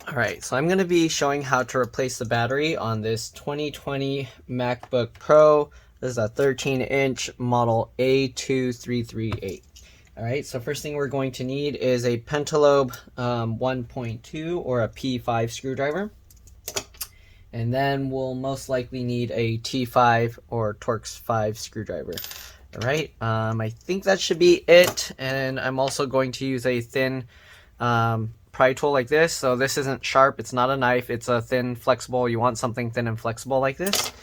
Alright, so I'm going to be showing how to replace the battery on this 2020 MacBook Pro. This is a 13-inch model A2338. Alright, so first thing we're going to need is a Pentalobe 1.2 or a P5 screwdriver. And then we'll most likely need a T5 or Torx 5 screwdriver. Alright, I think that should be it. And I'm also going to use a thin pry tool like this. So this isn't sharp, it's not a knife, it's a thin, flexible. You want something thin and flexible like this.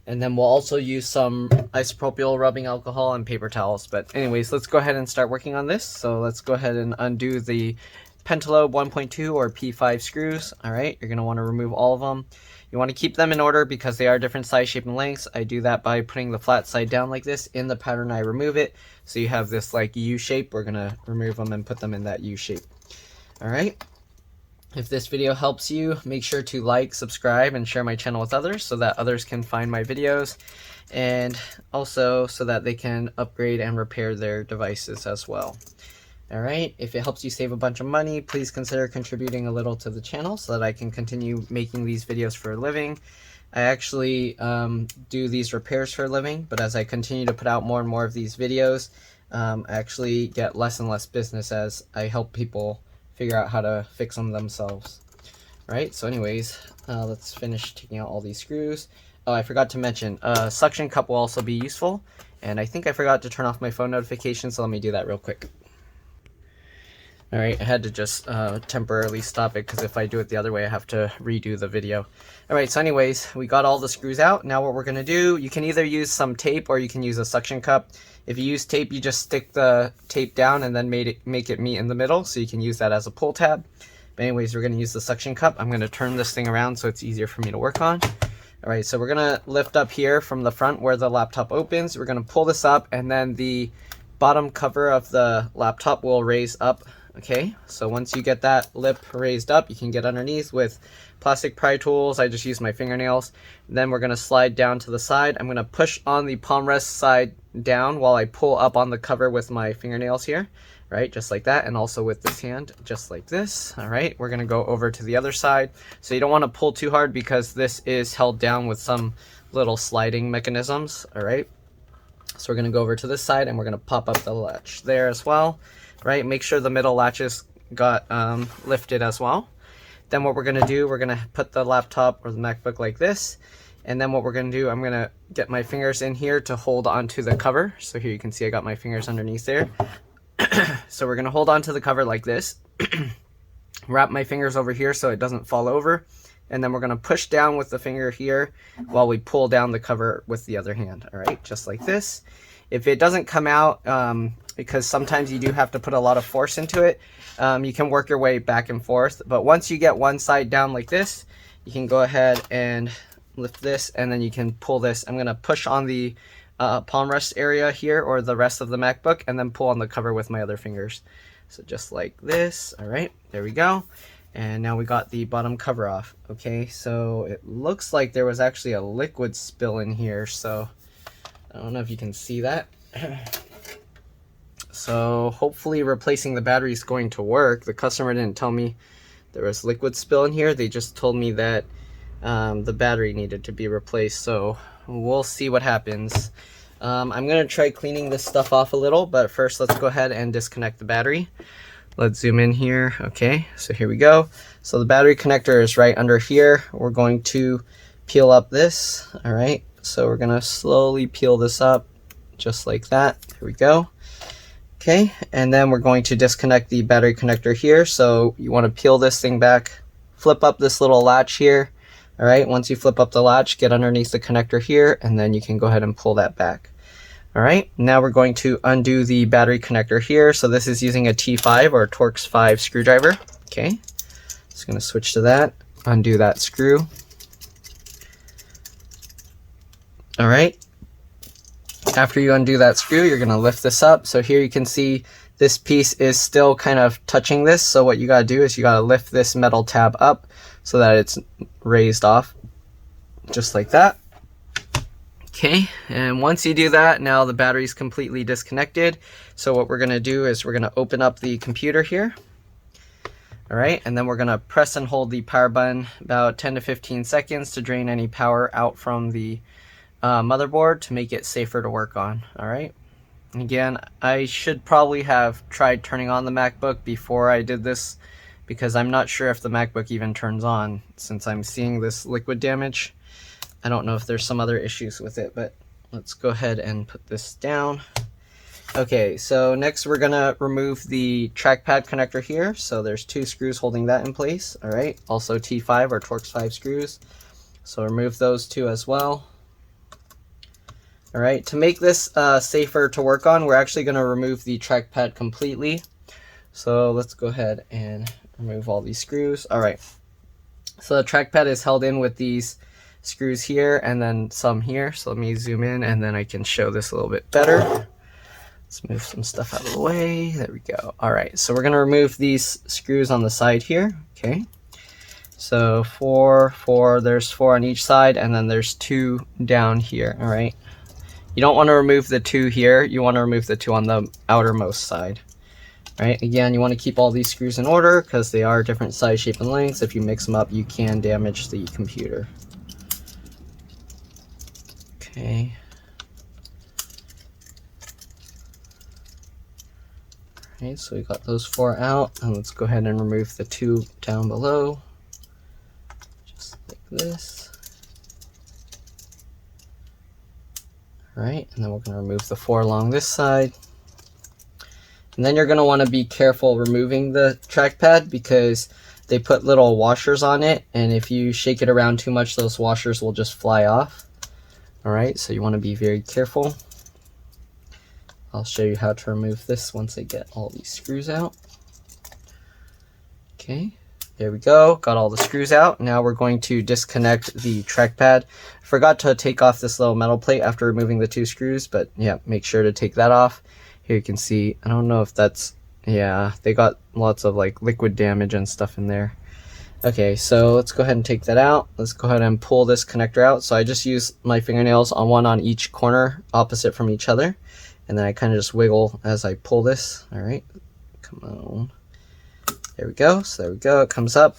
And then we'll also use some isopropyl rubbing alcohol and paper towels. But anyways, let's go ahead and start working on this. So let's go ahead and undo the Pentalobe 1.2 or P5 screws. Alright, you're going to want to remove all of them. You want to keep them in order because they are different size, shape, and lengths. I do that by putting the flat side down like this. In the pattern I remove it. So you have this like U shape. We're going to remove them and put them in that U shape. Alright, if this video helps you, make sure to like, subscribe, and share my channel with others so that others can find my videos, and also so that they can upgrade and repair their devices as well. Alright, if it helps you save a bunch of money, please consider contributing a little to the channel so that I can continue making these videos for a living. I actually do these repairs for a living, but as I continue to put out more and more of these videos, I actually get less and less business as I help people figure out how to fix them themselves. Right, so anyways, let's finish taking out all these screws. Oh, I forgot to mention, suction cup will also be useful, and I think I forgot to turn off my phone notifications, so let me do that real quick. Alright, I had to just temporarily stop it because if I do it the other way I have to redo the video. Alright, so anyways, we got all the screws out. Now what we're going to do, you can either use some tape or you can use a suction cup. If you use tape, you just stick the tape down and then make it meet in the middle, so you can use that as a pull tab. But anyways, we're going to use the suction cup. I'm going to turn this thing around so it's easier for me to work on. Alright, so we're going to lift up here from the front where the laptop opens. We're going to pull this up and then the bottom cover of the laptop will raise up. Okay, so once you get that lip raised up, you can get underneath with plastic pry tools. I just use my fingernails. Then we're going to slide down to the side. I'm going to push on the palm rest side down while I pull up on the cover with my fingernails here, right, just like that, and also with this hand, just like this. All right, we're going to go over to the other side. So you don't want to pull too hard because this is held down with some little sliding mechanisms. All right, so we're going to go over to this side and we're going to pop up the latch there as well. Right, make sure the middle latches got lifted as well. Then what we're going to do, we're going to put the laptop or the MacBook like this. And then what we're going to do, I'm going to get my fingers in here to hold onto the cover. So here you can see I got my fingers underneath there. So we're going to hold onto the cover like this. Wrap my fingers over here so it doesn't fall over. And then we're going to push down with the finger here while we pull down the cover with the other hand. All right, just like this. If it doesn't come out, because sometimes you do have to put a lot of force into it, you can work your way back and forth. But once you get one side down like this, you can go ahead and lift this and then you can pull this. I'm going to push on the palm rest area here or the rest of the MacBook and then pull on the cover with my other fingers. So just like this. All right, there we go. And now we got the bottom cover off. Okay, so it looks like there was actually a liquid spill in here. So I don't know if you can see that. So hopefully replacing the battery is going to work. The customer didn't tell me there was liquid spill in here. They just told me that the battery needed to be replaced. So we'll see what happens. I'm going to try cleaning this stuff off a little, but first let's go ahead and disconnect the battery. Let's zoom in here. Okay, so here we go. So the battery connector is right under here. We're going to peel up this. All right, so we're going to slowly peel this up just like that. Here we go. Okay, and then we're going to disconnect the battery connector here. So you want to peel this thing back, flip up this little latch here. All right, once you flip up the latch, get underneath the connector here, and then you can go ahead and pull that back. All right, now we're going to undo the battery connector here. So this is using a T5 or Torx 5 screwdriver. Okay, just going to switch to that, undo that screw. All right. After you undo that screw, you're going to lift this up. So here you can see this piece is still kind of touching this. So what you got to do is you got to lift this metal tab up so that it's raised off, just like that. Okay, and once you do that, now the battery's completely disconnected. So what we're going to do is we're going to open up the computer here. All right, and then we're gonna press and hold the power button about 10 to 15 seconds to drain any power out from the motherboard to make it safer to work on. All right. Again, I should probably have tried turning on the MacBook before I did this, because I'm not sure if the MacBook even turns on since I'm seeing this liquid damage. I don't know if there's some other issues with it, but let's go ahead and put this down. Okay, so next we're gonna remove the trackpad connector here. So there's 2 screws holding that in place. All right, also T5 or Torx 5 screws. So remove those 2 as well. All right, to make this safer to work on, we're actually gonna remove the trackpad completely. So let's go ahead and remove all these screws. All right, so the trackpad is held in with these screws here and then some here. So let me zoom in and then I can show this a little bit better. Let's move some stuff out of the way. There we go. All right, so we're gonna remove these screws on the side here. Okay, so there's 4 on each side, and then there's 2 down here. All right, you don't want to remove the 2 here. You want to remove the 2 on the outermost side. All right, again, you want to keep all these screws in order because they are different size, shape, and lengths. If you mix them up, you can damage the computer. Okay. Okay, so we got those 4 out, and let's go ahead and remove the 2 down below, just like this. All right, and then we're going to remove the 4 along this side. And then you're going to want to be careful removing the trackpad because they put little washers on it, and if you shake it around too much, those washers will just fly off. All right, so you want to be very careful. I'll show you how to remove this once I get all these screws out. Okay, there we go. Got all the screws out. Now we're going to disconnect the trackpad. Forgot to take off this little metal plate after removing the 2 screws, but yeah, make sure to take that off. Here you can see, I don't know if that's, yeah, they got lots of like liquid damage and stuff in there. Okay, so let's go ahead and take that out. Let's go ahead and pull this connector out. So I just use my fingernails on one on each corner opposite from each other. And then I kind of just wiggle as I pull this. All right, come on. There we go. So there we go. It comes up.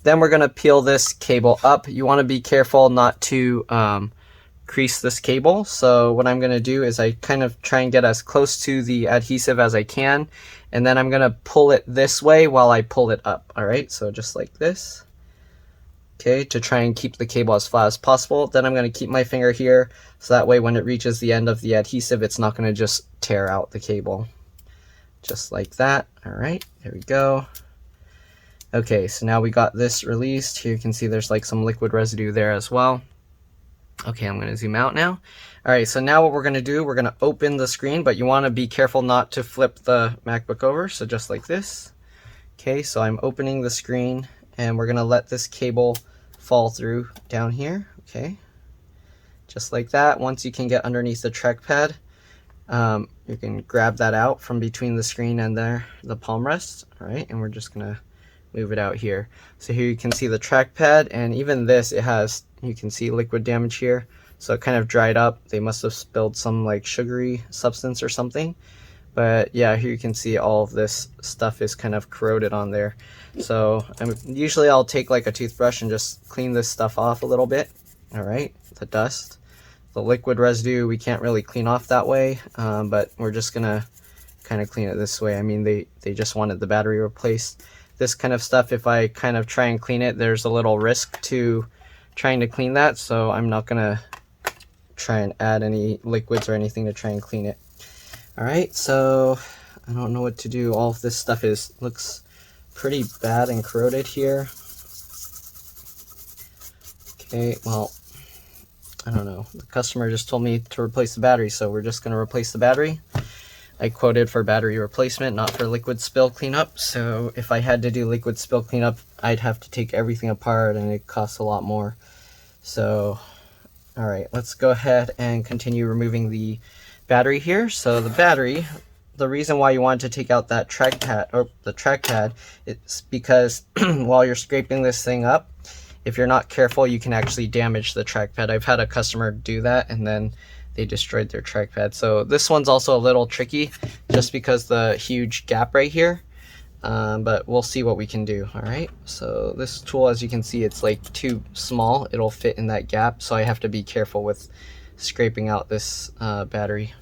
Then we're going to peel this cable up. You want to be careful not to crease this cable. So what I'm going to do is I kind of try and get as close to the adhesive as I can. And then I'm going to pull it this way while I pull it up. All right, so just like this. Okay, to try and keep the cable as flat as possible. Then I'm going to keep my finger here, so that way when it reaches the end of the adhesive, it's not going to just tear out the cable. Just like that. All right, there we go. Okay, so now we got this released. Here you can see there's like some liquid residue there as well. Okay, I'm going to zoom out now. All right, so now what we're going to do, we're going to open the screen, but you want to be careful not to flip the MacBook over, so just like this. Okay, so I'm opening the screen, and we're going to let this cable fall through down here. Okay, just like that. Once you can get underneath the trackpad, you can grab that out from between the screen and the palm rest. All right, and we're just gonna move it out here. So here you can see the trackpad, and even this, it has, you can see liquid damage here. So it kind of dried up. They must have spilled some like sugary substance or something. But yeah, here you can see all of this stuff is kind of corroded on there. So usually I'll take like a toothbrush and just clean this stuff off a little bit. All right, the dust, the liquid residue, we can't really clean off that way, but we're just gonna kind of clean it this way. I mean, they just wanted the battery replaced. This kind of stuff, if I kind of try and clean it, there's a little risk to trying to clean that, so I'm not gonna try and add any liquids or anything to try and clean it. All right, so I don't know what to do. All of this stuff looks pretty bad and corroded here. Okay, well, I don't know. The customer just told me to replace the battery, so we're just going to replace the battery. I quoted for battery replacement, not for liquid spill cleanup. So if I had to do liquid spill cleanup, I'd have to take everything apart, and it costs a lot more. So, all right, let's go ahead and continue removing the battery here. So the battery, the reason why you want to take out that trackpad, or the trackpad, it's because while you're scraping this thing up, if you're not careful, you can actually damage the trackpad. I've had a customer do that, and then they destroyed their trackpad. So this one's also a little tricky, just because the huge gap right here. but we'll see what we can do. All right, so this tool, as you can see, it's like too small. It'll fit in that gap, so I have to be careful with scraping out this battery.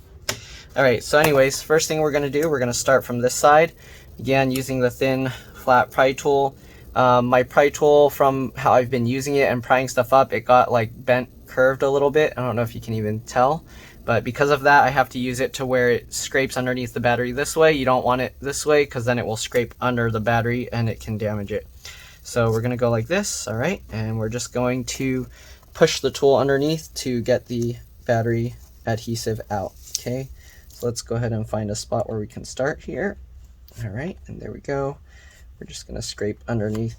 All right, so anyways, first thing we're gonna do, we're gonna start from this side. Again, using the thin, flat pry tool. My pry tool, from how I've been using it and prying stuff up, it got like bent, curved a little bit. I don't know if you can even tell, but because of that, I have to use it to where it scrapes underneath the battery this way. You don't want it this way because then it will scrape under the battery and it can damage it. So we're gonna go like this, all right? And we're just going to push the tool underneath to get the battery adhesive out, okay? So let's go ahead and find a spot where we can start here. All right, and there we go. We're just gonna scrape underneath,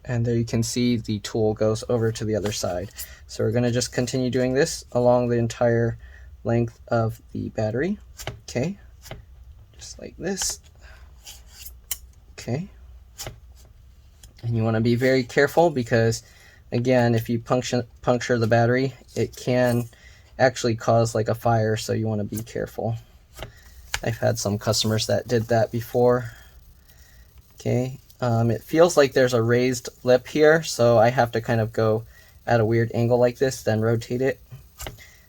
and there you can see the tool goes over to the other side. So we're gonna just continue doing this along the entire length of the battery, okay? Just like this, okay? And you wanna be very careful because, again, if you puncture the battery, it can actually cause like a fire, so you wanna be careful. I've had some customers that did that before. Okay, it feels like there's a raised lip here, so I have to kind of go at a weird angle like this, then rotate it.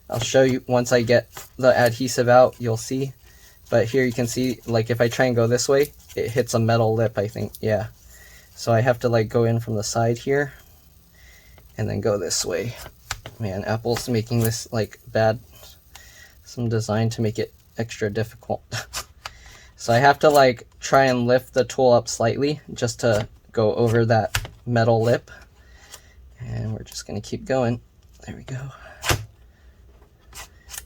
I'll show you once I get the adhesive out, you'll see. But here you can see, like if I try and go this way, it hits a metal lip, I think, yeah. So I have to like go in from the side here and then go this way. Man, Apple's making this like some design to make it extra difficult. So I have to like try and lift the tool up slightly just to go over that metal lip. And we're just gonna keep going. There we go.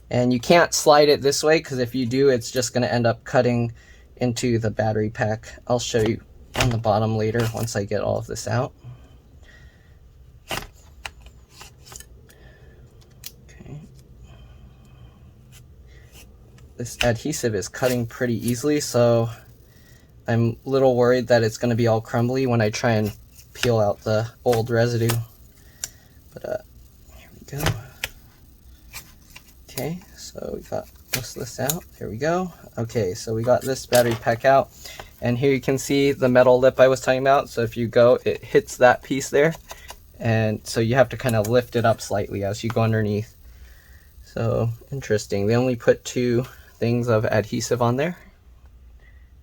And you can't slide it this way because if you do, it's just gonna end up cutting into the battery pack. I'll show you on the bottom later once I get all of this out. This adhesive is cutting pretty easily, so I'm a little worried that it's going to be all crumbly when I try and peel out the old residue. But here we go. Okay, so we got most of this out. There we go. Okay, so we got this battery pack out, and here you can see the metal lip I was talking about. So if you go, it hits that piece there, and so you have to kind of lift it up slightly as you go underneath. So interesting. They only put 2 things of adhesive on there.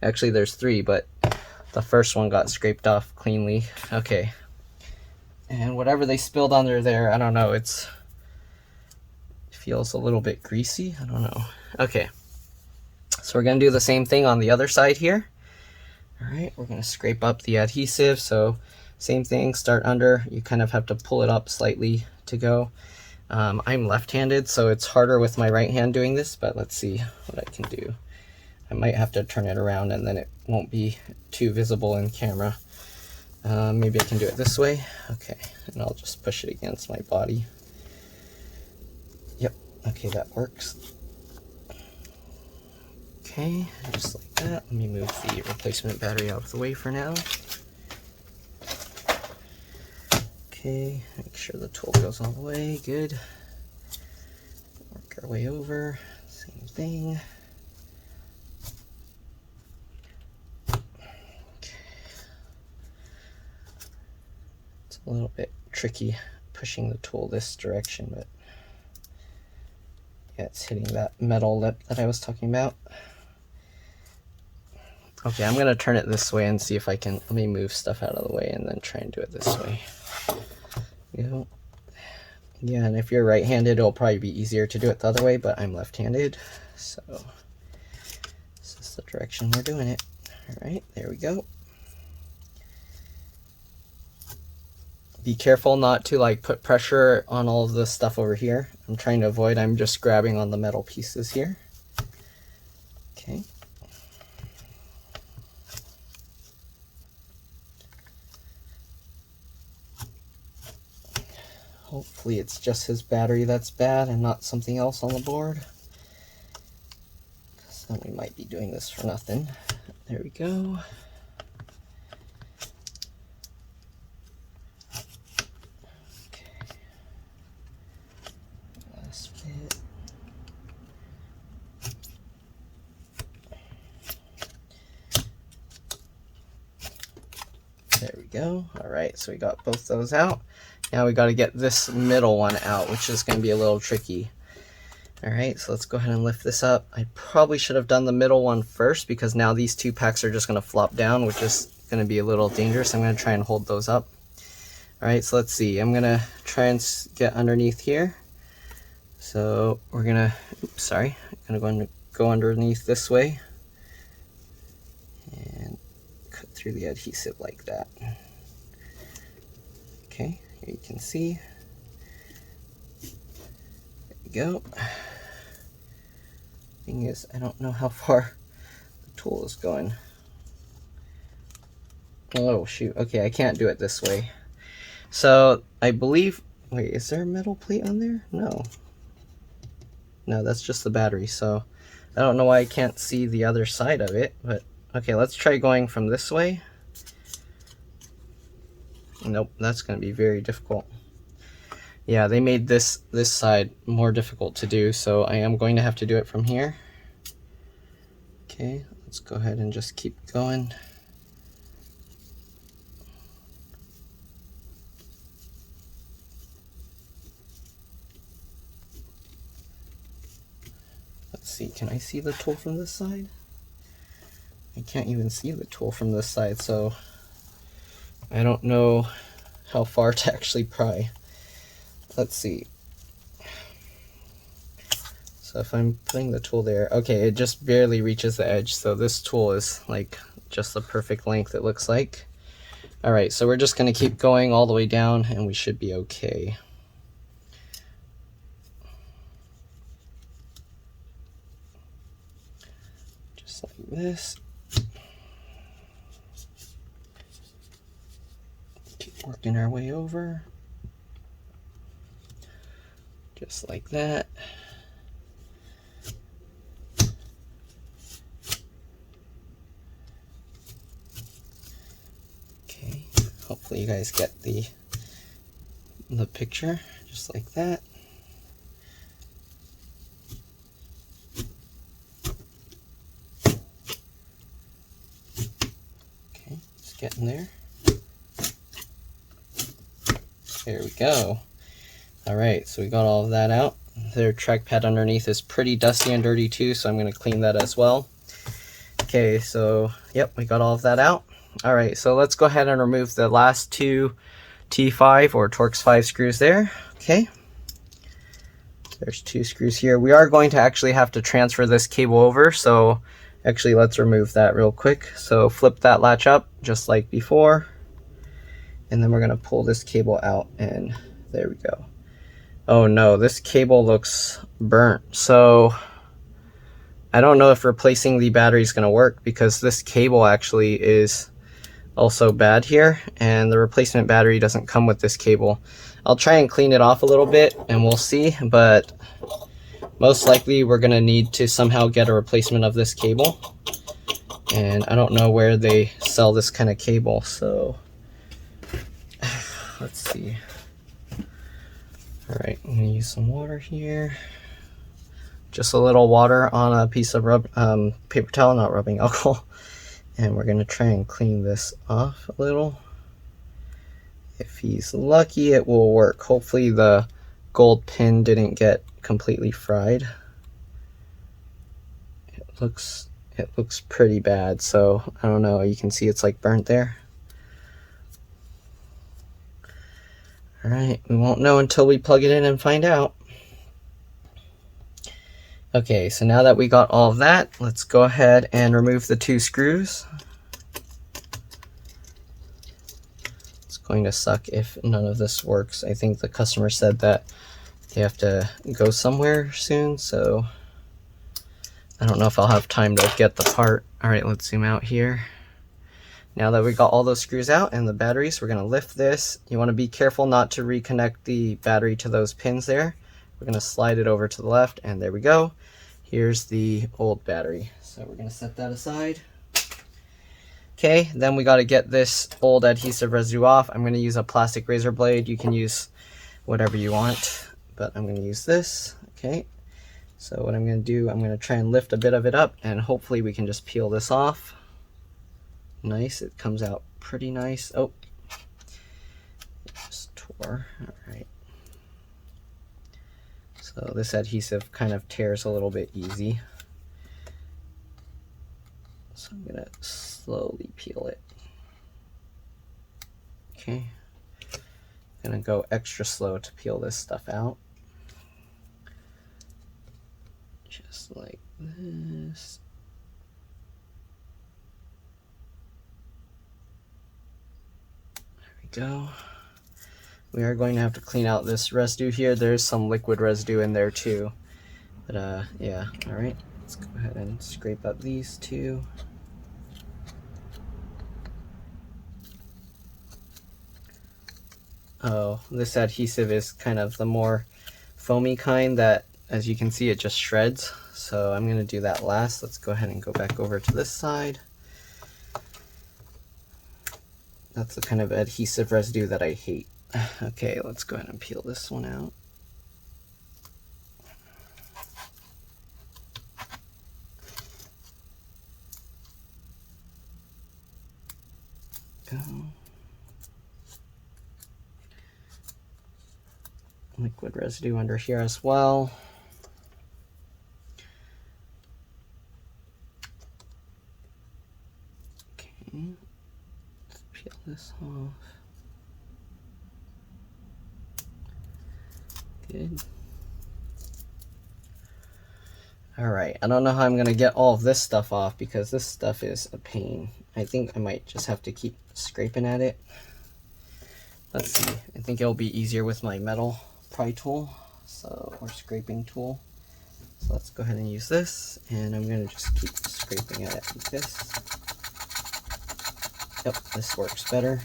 Actually there's 3, but the first one got scraped off cleanly. Okay, and whatever they spilled under there, I don't know, it feels a little bit greasy, I don't know. Okay, so we're gonna do the same thing on the other side here. All right, we're gonna scrape up the adhesive. So same thing, start under, you kind of have to pull it up slightly to go. I'm left-handed, so it's harder with my right hand doing this, but let's see what I can do. I might have to turn it around and then it won't be too visible in camera. Maybe I can do it this way. Okay, and I'll just push it against my body. Yep, okay, that works. Okay, just like that. Let me move the replacement battery out of the way for now. Okay, make sure the tool goes all the way, good. Work our way over, same thing. Okay. It's a little bit tricky pushing the tool this direction, but yeah, it's hitting that metal lip that I was talking about. Okay, I'm gonna turn it this way and see if I can, let me move stuff out of the way and then try and do it this way. Go. Yeah, and if you're right-handed, it'll probably be easier to do it the other way, but I'm left-handed, so this is the direction we're doing it. All right, there we go. Be careful not to like put pressure on all of this stuff over here. I'm trying to avoid, I'm just grabbing on the metal pieces here. Okay. Hopefully it's just his battery that's bad and not something else on the board. Because then we might be doing this for nothing. There we go. Okay. Last bit. go. All right, so we got both those out. Now we got to get this middle one out, which is going to be a little tricky. All right, so let's go ahead and lift this up. I probably should have done the middle one first because now these two packs are just going to flop down, which is going to be a little dangerous. I'm going to try and hold those up. All right, so let's see. I'm going to try and get underneath here. So we're going to, oops, sorry, I'm going to go underneath this way and cut through the adhesive like that. Okay, here you can see. There we go. Thing is, I don't know how far the tool is going. Oh shoot, okay, I can't do it this way. So I believe, wait, is there a metal plate on there? No. No, that's just the battery, so I don't know why I can't see the other side of it, but okay, let's try going from this way. Nope, that's going to be very difficult. Yeah, they made this side more difficult to do, so I am going to have to do it from here. Okay, let's go ahead and just keep going. Let's see, can I see the tool from this side? I can't even see the tool from this side, so I don't know how far to actually pry. Let's see. So if I'm putting the tool there, okay, it just barely reaches the edge. So this tool is like just the perfect length, it looks like. All right, so we're just gonna keep going all the way down and we should be okay. Just like this. Keep working our way over. Just like that. Okay, hopefully you guys get the picture, just like that. Okay, it's getting there. There we go. All right, so we got all of that out. Their trackpad underneath is pretty dusty and dirty too, so I'm going to clean that as well. Okay, so yep, we got all of that out. All right, so let's go ahead and remove the last two T5 or Torx 5 screws there. Okay, there's two screws here. We are going to actually have to transfer this cable over, so actually let's remove that real quick. So flip that latch up just like before, and then we're going to pull this cable out, and there we go. Oh no, this cable looks burnt. So I don't know if replacing the battery is going to work because this cable actually is also bad here and the replacement battery doesn't come with this cable. I'll try and clean it off a little bit and we'll see, but most likely we're going to need to somehow get a replacement of this cable. And I don't know where they sell this kind of cable, so let's see. All right, I'm gonna use some water here. Just a little water on a piece of paper towel, not rubbing alcohol. And we're gonna try and clean this off a little. If he's lucky, it will work. Hopefully the gold pin didn't get completely fried. It looks pretty bad, so I don't know. You can see it's like burnt there. All right, we won't know until we plug it in and find out. Okay, so now that we got all of that, let's go ahead and remove the two screws. It's going to suck if none of this works. I think the customer said that they have to go somewhere soon, so I don't know if I'll have time to get the part. All right, let's zoom out here. Now that we got all those screws out and the batteries, we're gonna lift this. You wanna be careful not to reconnect the battery to those pins there. We're gonna slide it over to the left, and there we go. Here's the old battery. So we're gonna set that aside. Okay, then we gotta get this old adhesive residue off. I'm gonna use a plastic razor blade. You can use whatever you want, but I'm gonna use this, okay? So what I'm gonna do, I'm gonna try and lift a bit of it up, and hopefully we can just peel this off. Nice, it comes out pretty nice. Oh, tour. All right. So this adhesive kind of tears a little bit easy. So I'm gonna slowly peel it. Okay. I'm gonna go extra slow to peel this stuff out. Just like this. There we go. We are going to have to clean out this residue here. There's some liquid residue in there too. But yeah, all right. Let's go ahead and scrape up these two. Oh, this adhesive is kind of the more foamy kind that, as you can see, it just shreds. So I'm going to do that last. Let's go ahead and go back over to this side. That's the kind of adhesive residue that I hate. Okay, let's go ahead and peel this one out. Go. Liquid residue under here as well. Okay, let's peel this off. Good. All right, I don't know how I'm gonna get all of this stuff off because this stuff is a pain. I think I might just have to keep scraping at it. Let's see, I think it'll be easier with my metal pry tool, or scraping tool. So let's go ahead and use this, and I'm gonna just keep scraping at it like this. Yep, this works better.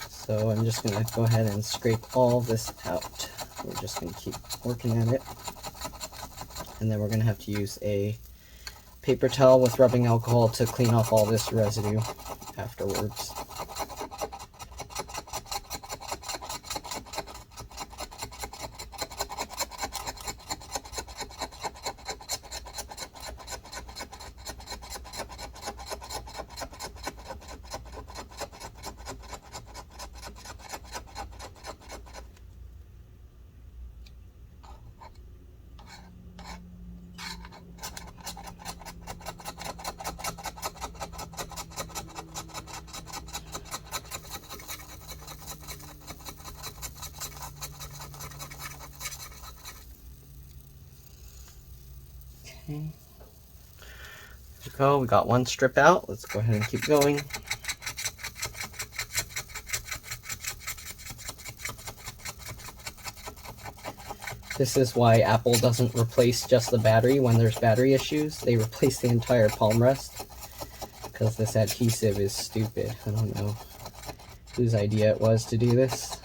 So I'm just gonna go ahead and scrape all this out. We're just gonna keep working at it. And then we're gonna have to use a paper towel with rubbing alcohol to clean off all this residue afterwards. Okay. There we go. We got one strip out. Let's go ahead and keep going. This is why Apple doesn't replace just the battery when there's battery issues. They replace the entire palm rest because this adhesive is stupid. I don't know whose idea it was to do this.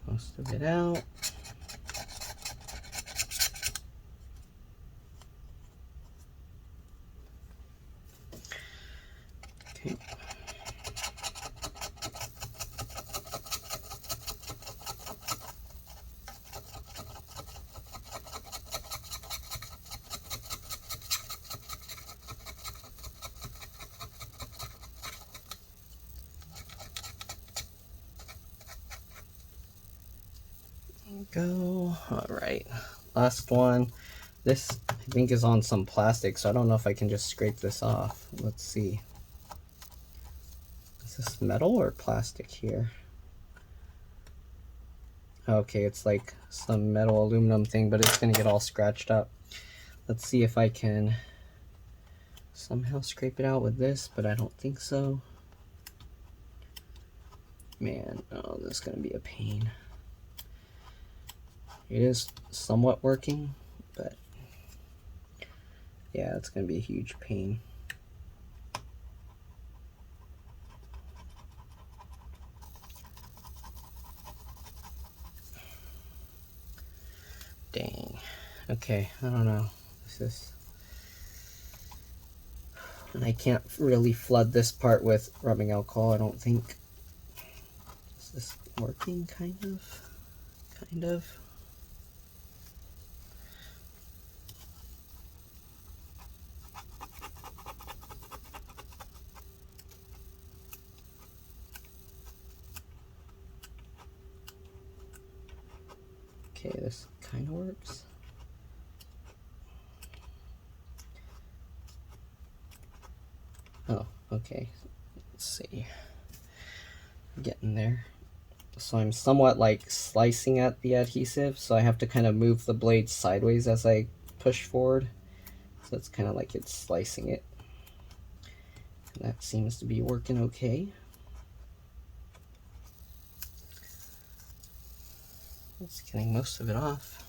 Most of it out. Okay. Go. All right, last one. This I think is on some plastic, so I don't know if I can just scrape this off. Let's see. Is this metal or plastic here? Okay, it's like some metal aluminum thing, but it's gonna get all scratched up. Let's see if I can somehow scrape it out with this, but I don't think so. Man, oh, this is gonna be a pain. It is somewhat working, but yeah, it's going to be a huge pain. Dang. Okay, I don't know. This is... And I can't really flood this part with rubbing alcohol, I don't think. This working, kind of. Okay, this kind of works. Oh, okay. Let's see. Getting there. So I'm somewhat like slicing at the adhesive, so I have to kind of move the blade sideways as I push forward. So it's kind of like it's slicing it. And that seems to be working okay. It's getting most of it off.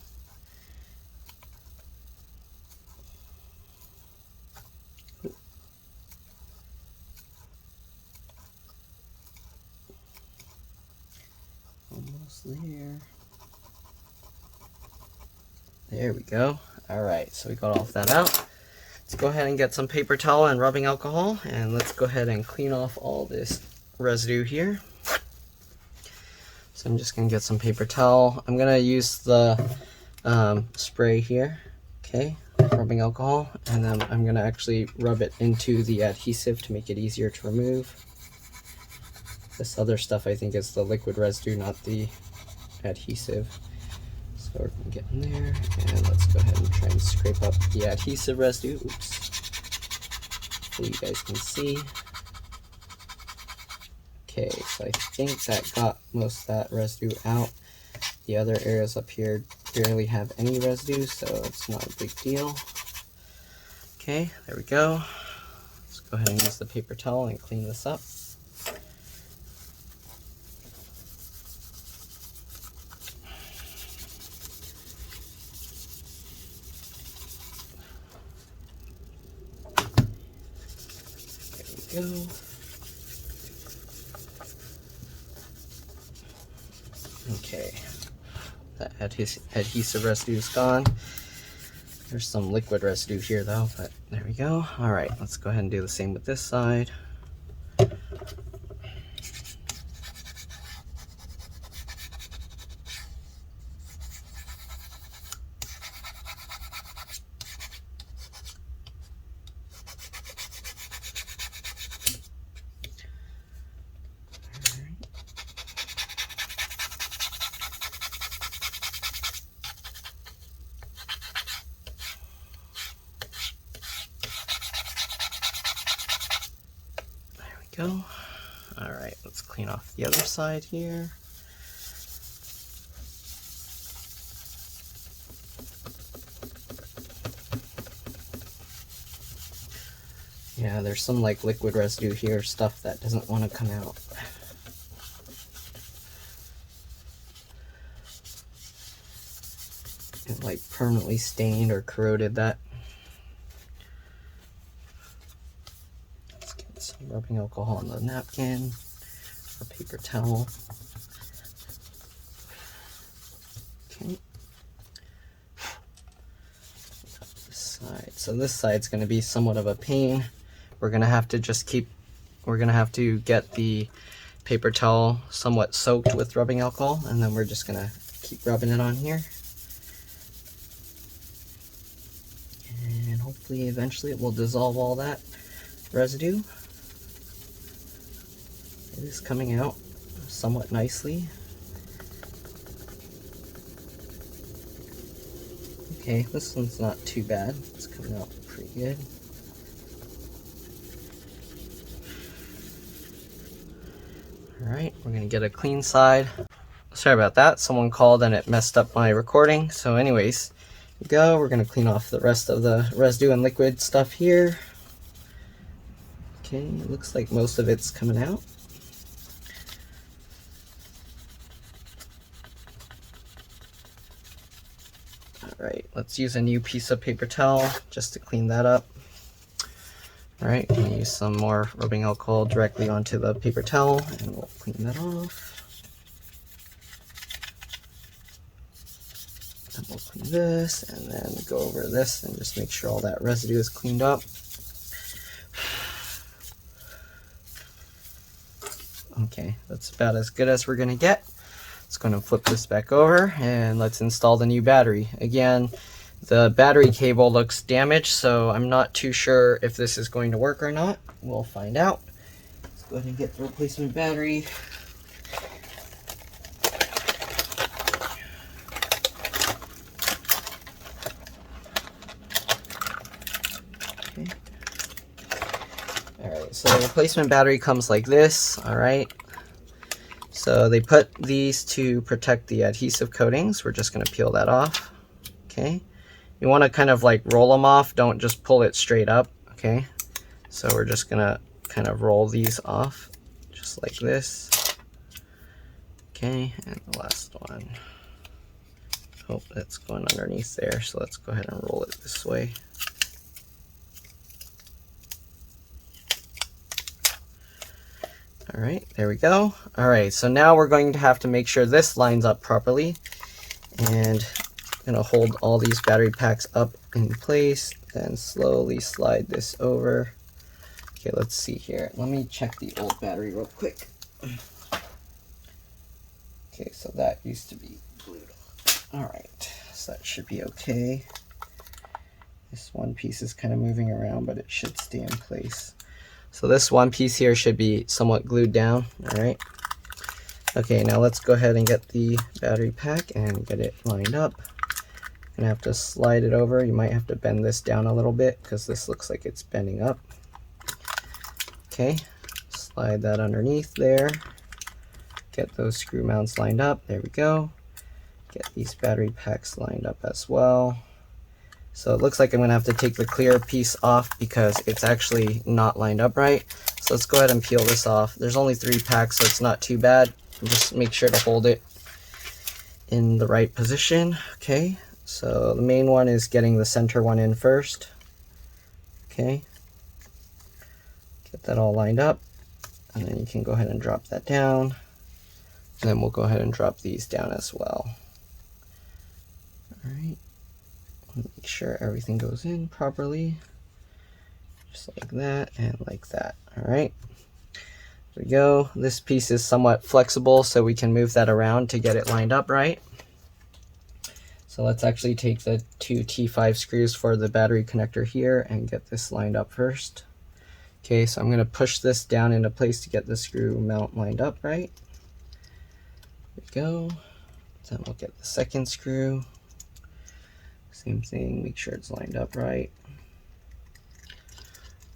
Almost there. There we go. Alright, so we got all of that out. Let's go ahead and get some paper towel and rubbing alcohol, and let's go ahead and clean off all this residue here. So I'm just going to get some paper towel. I'm going to use the spray here, okay, rubbing alcohol, and then I'm going to actually rub it into the adhesive to make it easier to remove. This other stuff I think is the liquid residue, not the adhesive. So we're going to get in there, and let's go ahead and try and scrape up the adhesive residue. Oops. So you guys can see. Okay, so I think that got most of that residue out. The other areas up here barely have any residue, so it's not a big deal. Okay, there we go. Let's go ahead and use the paper towel and clean this up. There we go. Okay, that adhesive residue is gone. There's some liquid residue here though, but there we go. All right, let's go ahead and do the same with this side. Go. All right, let's clean off the other side here. Yeah, there's some like liquid residue here, stuff that doesn't want to come out. It like permanently stained or corroded that. Some rubbing alcohol on the napkin or paper towel. Okay. This side. So this side's going to be somewhat of a pain. We're going to have to get the paper towel somewhat soaked with rubbing alcohol, and then we're just going to keep rubbing it on here. And hopefully eventually it will dissolve all that residue. It is coming out somewhat nicely. Okay, this one's not too bad. It's coming out pretty good. Alright, we're going to get a clean side. Sorry about that. Someone called and it messed up my recording. So anyways, here we go. We're going to clean off the rest of the residue and liquid stuff here. Okay, it looks like most of it's coming out. Alright, let's use a new piece of paper towel just to clean that up. Alright, I'm going to use some more rubbing alcohol directly onto the paper towel, and we'll clean that off. And we'll clean this, and then go over this and just make sure all that residue is cleaned up. Okay, that's about as good as we're going to get. Let's go and flip this back over and let's install the new battery. Again, the battery cable looks damaged, so I'm not too sure if this is going to work or not. We'll find out. Let's go ahead and get the replacement battery. Okay. Alright, so the replacement battery comes like this, alright. So they put these to protect the adhesive coatings. We're just going to peel that off. Okay. You want to kind of like roll them off. Don't just pull it straight up. Okay. So we're just going to kind of roll these off just like this. Okay. And the last one. Oh, that's going underneath there. So let's go ahead and roll it this way. All right, there we go. All right, so now we're going to have to make sure this lines up properly. And I'm gonna hold all these battery packs up in place, then slowly slide this over. Okay, let's see here. Let me check the old battery real quick. Okay, so that used to be glued on. All right, so that should be okay. This one piece is kind of moving around, but it should stay in place. So this one piece here should be somewhat glued down, all right? Okay, now let's go ahead and get the battery pack and get it lined up. I'm gonna have to slide it over. You might have to bend this down a little bit because this looks like it's bending up. Okay, slide that underneath there. Get those screw mounts lined up, there we go. Get these battery packs lined up as well. So it looks like I'm going to have to take the clear piece off because it's actually not lined up right. So let's go ahead and peel this off. There's only 3 packs, so it's not too bad. Just make sure to hold it in the right position. Okay, so the main one is getting the center one in first. Okay, get that all lined up. And then you can go ahead and drop that down. And then we'll go ahead and drop these down as well. All right. Make sure everything goes in properly, just like that and like that. All right, there we go. This piece is somewhat flexible, so we can move that around to get it lined up right. So let's actually take the 2 T5 screws for the battery connector here and get this lined up first. Okay, so I'm going to push this down into place to get the screw mount lined up right. There we go. Then we'll get the second screw. Same thing, make sure it's lined up right.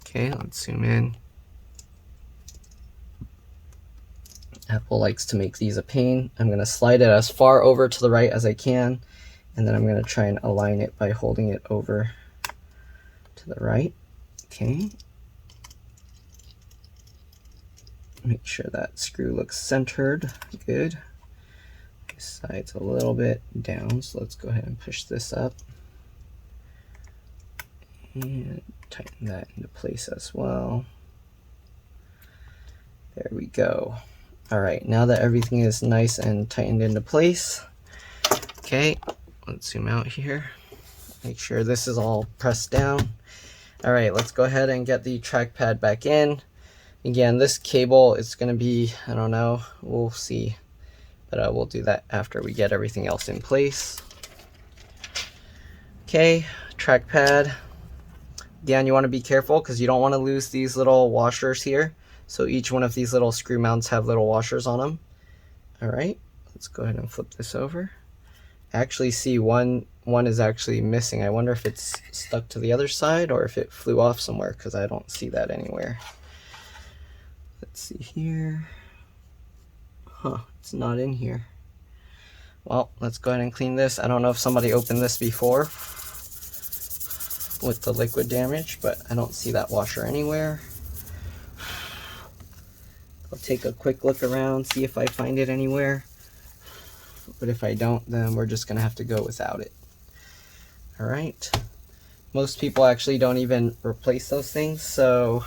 Okay, let's zoom in. Apple likes to make these a pain. I'm going to slide it as far over to the right as I can, and then I'm going to try and align it by holding it over to the right. Okay. Make sure that screw looks centered. Good. This side's a little bit down, so let's go ahead and push this up. And tighten that into place as well. There we go. All right, now that everything is nice and tightened into place, okay, let's zoom out here. Make sure this is all pressed down. All right, let's go ahead and get the trackpad back in. Again, this cable is going to be, I don't know, we'll see. But we'll do that after we get everything else in place. Okay, trackpad. Again, you want to be careful because you don't want to lose these little washers here. So each one of these little screw mounts have little washers on them. All right, let's go ahead and flip this over. I actually see one is actually missing. I wonder if it's stuck to the other side or if it flew off somewhere because I don't see that anywhere. Let's see here. Huh, it's not in here. Well, let's go ahead and clean this. I don't know if somebody opened this before with the liquid damage, but I don't see that washer anywhere. I'll take a quick look around, see if I find it anywhere. But if I don't, then we're just gonna have to go without it. All right. Most people actually don't even replace those things, so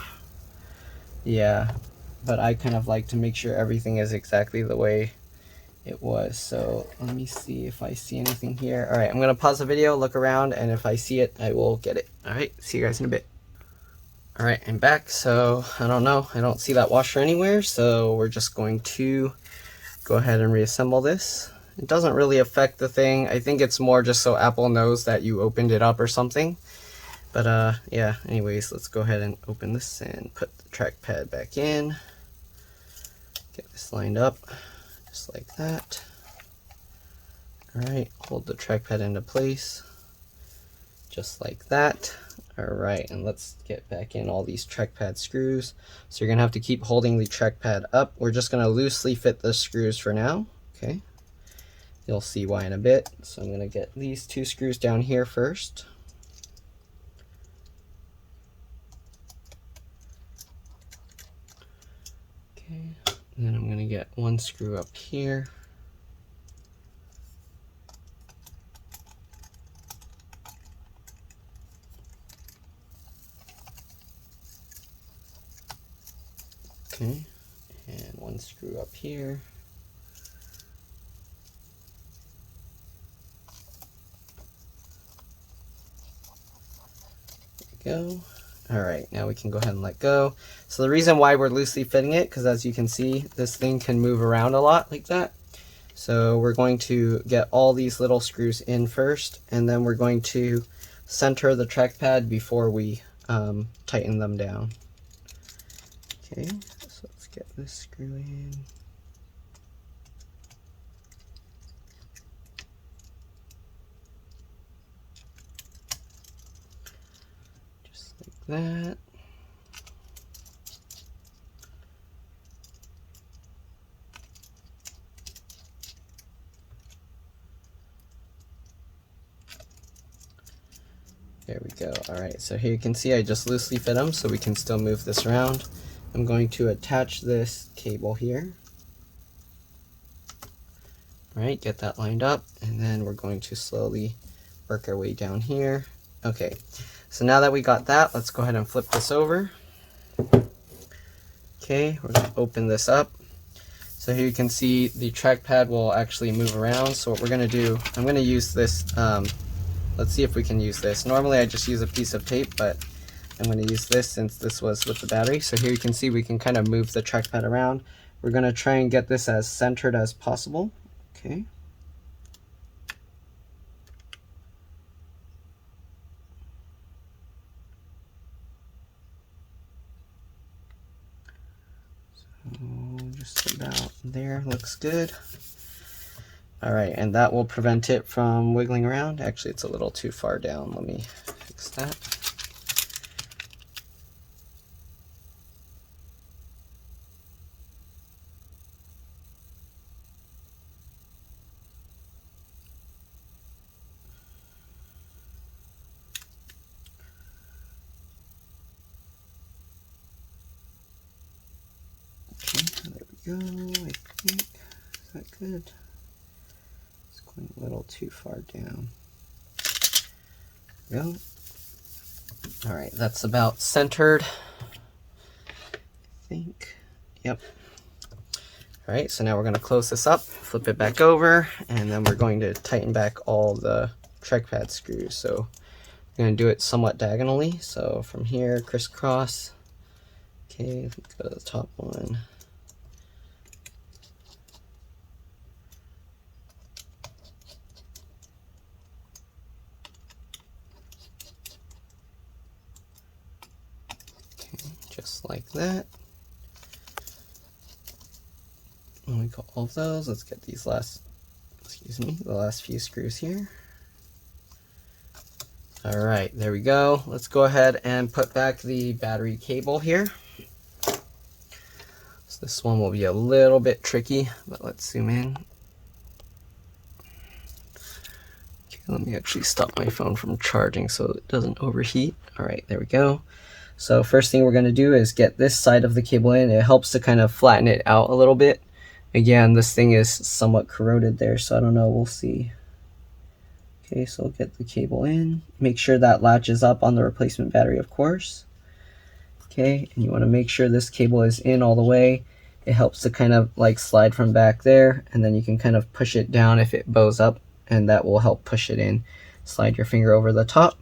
yeah. But I kind of like to make sure everything is exactly the way it was. So let me see if I see anything here. All right, I'm gonna pause the video, look around, and if I see it, I will get it. All right, see you guys in a bit. All right, I'm back. So I don't know, I don't see that washer anywhere. So we're just going to go ahead and reassemble this. It doesn't really affect the thing. I think it's more just so Apple knows that you opened it up or something. But yeah, anyways, let's go ahead and open this and put the trackpad back in. Get this lined up, just like that. Alright, hold the trackpad into place, just like that. Alright, and let's get back in all these trackpad screws. So you're going to have to keep holding the trackpad up. We're just going to loosely fit the screws for now. Okay, you'll see why in a bit. So I'm going to get these 2 screws down here first. Okay, and then I'm going to get 1 screw up here. Okay, and 1 screw up here. There we go. Alright, now we can go ahead and let go. So the reason why we're loosely fitting it, because as you can see, this thing can move around a lot like that. So we're going to get all these little screws in first, and then we're going to center the trackpad before we tighten them down. Okay, so let's get this screw in. Just like that. There we go. Alright, so here you can see I just loosely fit them so we can still move this around. I'm going to attach this cable here. Alright, get that lined up, and then we're going to slowly work our way down here. Okay, so now that we got that, let's go ahead and flip this over. Okay, we're going to open this up. So here you can see the trackpad will actually move around. So what we're going to do, I'm going to use this, let's see if we can use this. Normally I just use a piece of tape, but I'm going to use this since this was with the battery. So here you can see we can kind of move the trackpad around. We're going to try and get this as centered as possible. Okay. So just about there, looks good. Alright, and that will prevent it from wiggling around. Actually, it's a little too far down. Let me fix that. Okay, there we go, I think. Is that good? It's going a little too far down. There we go. Alright, that's about centered, I think. Yep. Alright, so now we're going to close this up, flip it back over, and then we're going to tighten back all the trackpad screws. So I'm going to do it somewhat diagonally. So from here, crisscross. Okay, let's go to the top one. Okay, just like that. And we got all of those. Let's get these last, the last few screws here. All right, there we go. Let's go ahead and put back the battery cable here. So this one will be a little bit tricky, but let's zoom in. Okay, let me actually stop my phone from charging so it doesn't overheat. All right, there we go. So first thing we're going to do is get this side of the cable in. It helps to kind of flatten it out a little bit. Again, this thing is somewhat corroded there, so I don't know, we'll see. Okay, so we'll get the cable in. Make sure that latches up on the replacement battery, of course. Okay, and you want to make sure this cable is in all the way. It helps to kind of like slide from back there, and then you can kind of push it down if it bows up, and that will help push it in. Slide your finger over the top.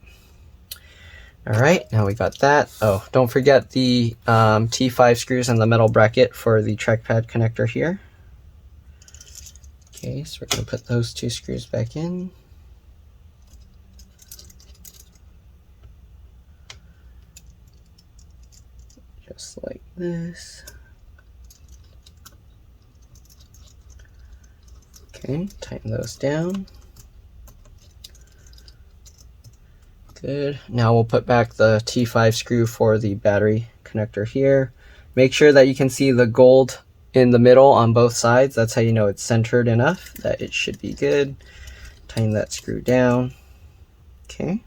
All right, now we got that. Oh, don't forget the T5 screws and the metal bracket for the trackpad connector here. Okay, so we're going to put those 2 screws back in. Just like this. Okay, tighten those down. Good. Now we'll put back the T5 screw for the battery connector here. Make sure that you can see the gold in the middle on both sides. That's how you know it's centered enough that it should be good. Tighten that screw down. Okay.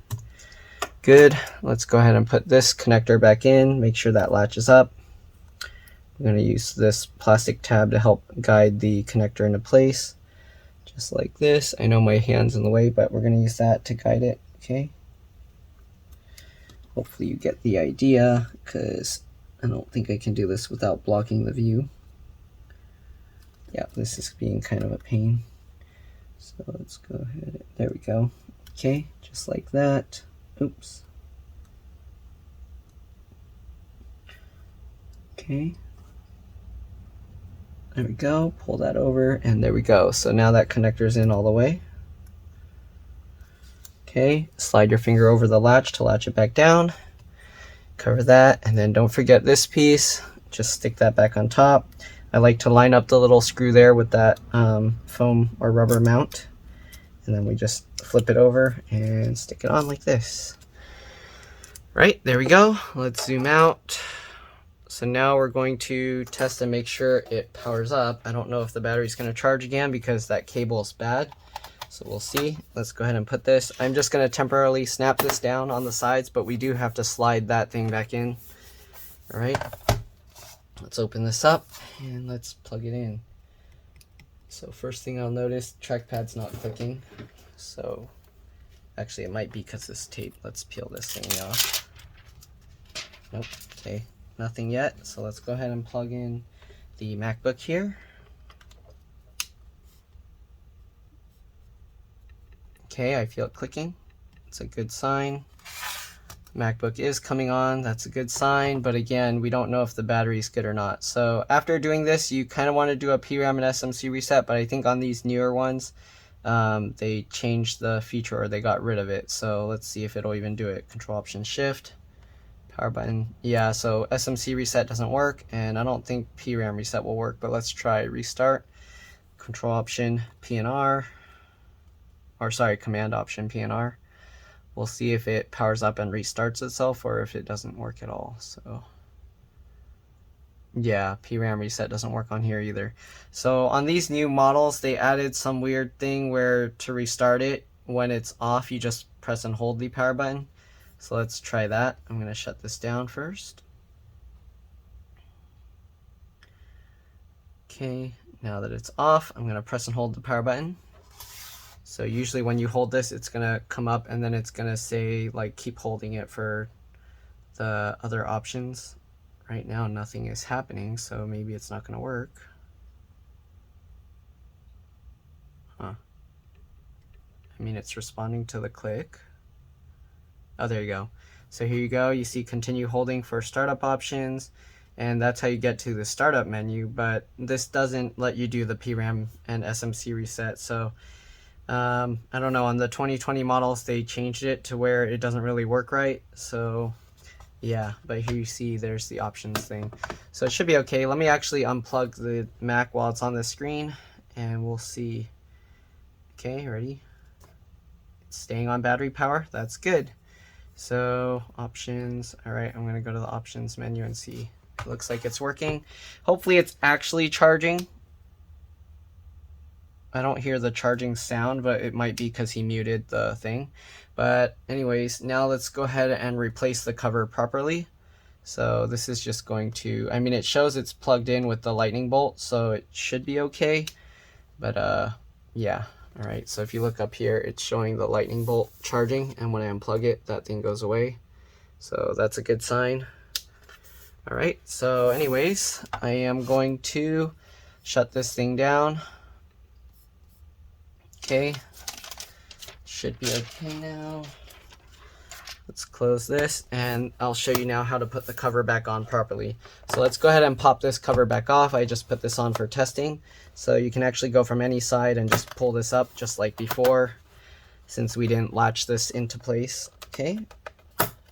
Good. Let's go ahead and put this connector back in. Make sure that latches up. I'm going to use this plastic tab to help guide the connector into place. Just like this. I know my hand's in the way, but we're going to use that to guide it. Okay. Hopefully you get the idea, because I don't think I can do this without blocking the view. Yeah, this is being kind of a pain. So let's go ahead. There we go. Okay, just like that. Oops. Okay. There we go. Pull that over, and there we go. So now that connector's in all the way. Okay, slide your finger over the latch to latch it back down. Cover that, and then don't forget this piece. Just stick that back on top. I like to line up the little screw there with that foam or rubber mount. And then we just flip it over and stick it on like this. Right, there we go. Let's zoom out. So now we're going to test and make sure it powers up. I don't know if the battery's going to charge again because that cable is bad. So we'll see. Let's go ahead and put this. I'm just going to temporarily snap this down on the sides, but we do have to slide that thing back in. All right. Let's open this up and let's plug it in. So first thing I'll notice, trackpad's not clicking. So actually it might be because this tape. Let's peel this thing off. Nope. Okay. Nothing yet. So let's go ahead and plug in the MacBook here. Okay, I feel it clicking. It's a good sign. MacBook is coming on. That's a good sign. But again, we don't know if the battery is good or not. So after doing this, you kind of want to do a PRAM and SMC reset. But I think on these newer ones, they changed the feature or they got rid of it. So let's see if it'll even do it. Control Option Shift. Power button. Yeah, so SMC reset doesn't work. And I don't think PRAM reset will work. But let's try restart. Control Option PNR. Or sorry, Command Option PNR. We'll see if it powers up and restarts itself or if it doesn't work at all. So yeah, PRAM reset doesn't work on here either. So on these new models, they added some weird thing where to restart it, when it's off, you just press and hold the power button. So let's try that. I'm going to shut this down first. Okay, now that it's off, I'm going to press and hold the power button. So usually when you hold this, it's gonna come up and then it's gonna say like keep holding it for the other options. Right now nothing is happening, so maybe it's not gonna work. Huh. I mean, it's responding to the click. Oh, there you go. So here you go, you see continue holding for startup options, and that's how you get to the startup menu, but this doesn't let you do the PRAM and SMC reset. So I don't know, on the 2020 models they changed it to where it doesn't really work right. So yeah, but here you see there's the options thing. So it should be okay. Let me actually unplug the Mac while it's on the screen and we'll see. Okay, ready? It's staying on battery power. That's good. So options. All right, I'm gonna go to the options menu and see. It looks like it's working. Hopefully it's actually charging. I don't hear the charging sound, but it might be because he muted the thing. But anyways, now let's go ahead and replace the cover properly. So this is just going to, I mean, it shows it's plugged in with the lightning bolt, so it should be okay. But yeah, all right. So if you look up here, it's showing the lightning bolt charging, and when I unplug it, that thing goes away. So that's a good sign. All right, so anyways, I am going to shut this thing down. Okay, should be okay now. Let's close this and I'll show you now how to put the cover back on properly. So So let's go ahead and pop this cover back off. I just put this on for testing. So you can actually go from any side and just pull this up just like before, since we didn't latch this into place. Okay,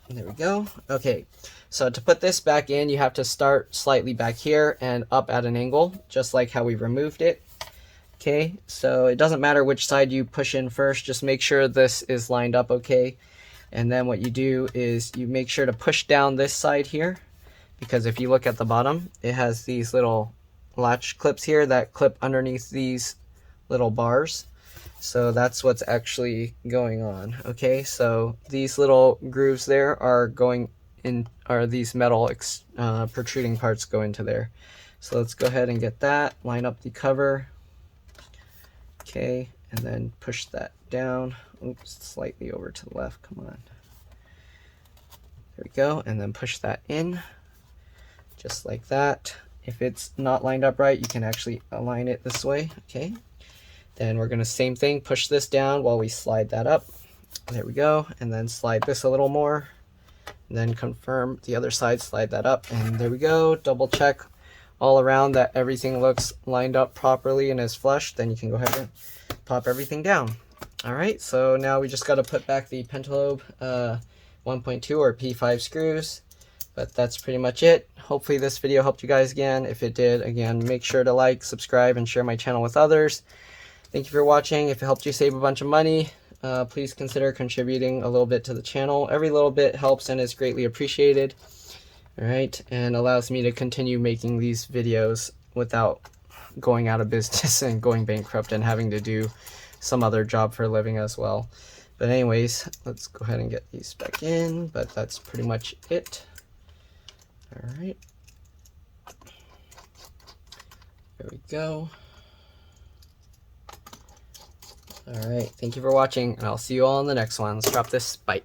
there we go. Okay, so to put this back in, you have to start slightly back here and up at an angle, just like how we removed it. Okay, so it doesn't matter which side you push in first, just make sure this is lined up okay. And then what you do is you make sure to push down this side here, because if you look at the bottom, it has these little latch clips here that clip underneath these little bars. So that's what's actually going on. Okay, so these little grooves there are going in, are these metal protruding parts go into there. So let's go ahead and get that, line up the cover. Okay, and then push that down. Oops, slightly over to the left, come on. There we go, and then push that in, just like that. If it's not lined up right, you can actually align it this way, okay? Then we're gonna, same thing, push this down while we slide that up. There we go, and then slide this a little more. And then confirm the other side, slide that up, and there we go. Double check all around that everything looks lined up properly and is flush. Then you can go ahead and pop everything down. All right, so now we just gotta put back the pentalobe 1.2 or P5 screws. But that's pretty much it. Hopefully this video helped you guys again. If it did, again, make sure to like, subscribe, and share my channel with others. Thank you for watching. If it helped you save a bunch of money, please consider contributing a little bit to the channel. Every little bit helps and is greatly appreciated. All right, and allows me to continue making these videos without going out of business and going bankrupt and having to do some other job for a living as well. But anyways, let's go ahead and get these back in, but that's pretty much it. All right, there we go. All right, thank you for watching, and I'll see you all in the next one. Let's drop this. Bye.